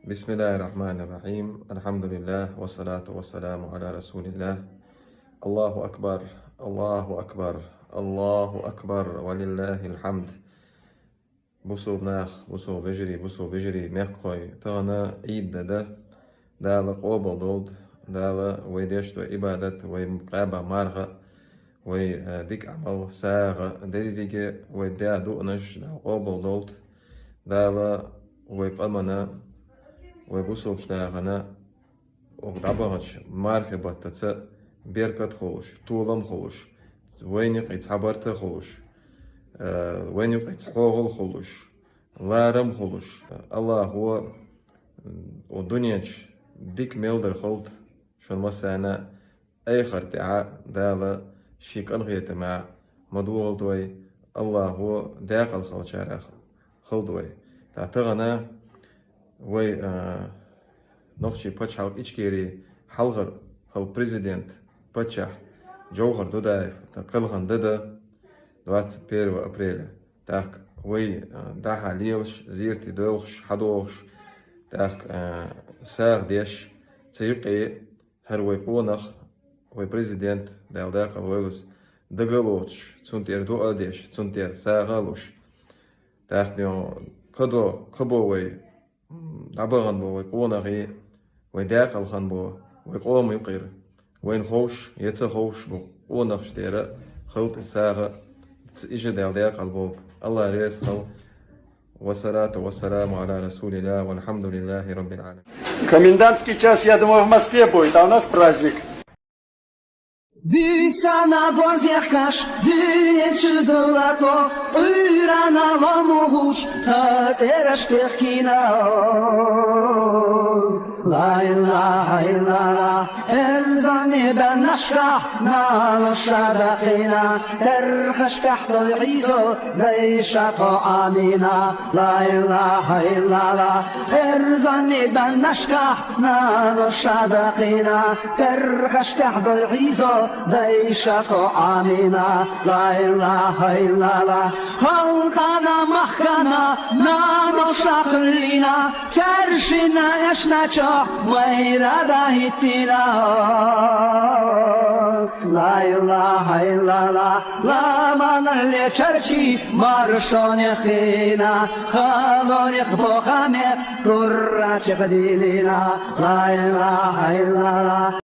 بسم الله الرحمن الرحيم. الحمد لله والصلاة والسلام على رسول الله. الله أكبر، الله أكبر، الله أكبر ولله الحمد. بوسو بناخ بوسو بجري ميخوي تغنى عيد دالا قوبل دولد دالا ويديشتو إبادت ويمقابة مارغة ويديك عمل ساغة دريريجي ويديا دؤنش دالا قوبل دولد دالا ويقامنا ويبوسو بشناغنا وقدابغش مارخبة تتسا بيركت خلوش طولم خلوش وينيق يتحبرت خلوش وينيق يتحوغل خلوش لارم خلوش الله هو ودنياش ديك ميلدر خلط شون مسانا ايخر تعا دالا شيك الغيت مع مدوغل دوي الله هو داقل خلشارا خلدوي تعتغنا وي نوخشي باتش حلق إيشكيري حلغر خل بريزيدنت باتشح جوهر دودايف تقلغن ددا 21 أبريل تاك وي داها ليلش زيرتي دولش حدوش تاك ساغ ديش تسيقي هروي قونخ وي بريزيدنت داو داقل ويلس دقلوش تسونتير دو أديش تسونتير ساغلوش تاك نيو قبو وي دابغن بو ويقونغي ويداقل خن بو ويقوم يقير وين خوش يتسخوش بو قونغ شتيرا خلط الساغة إيجا داقل بو الله ريسخل والصلاة والسلام على رسول الله والحمد لله رب العالمين. Комендантский час, я думаю, в Москве будет, а у нас праздник. Büsana bozjakash, dünyeçü dolato, uyrana lamuhuş, tateraş tekina. La ilaha illallah, erzani ben aşkah, nalışada khina, terhaşkah dol'izo, zeyşako amina. La ilaha illallah, erzani ben aşkah, nalışada khina, terhaşkah dol'izo, Deyşako amina, la ilahe illallah. Halkana mahkana, nano şaklina, terşina eşnaço, veyrada hittina. La ilahe illallah, la manale çerçi, marşone khina, khalonik bohame, kurra çekdilina. La ilahe illallah.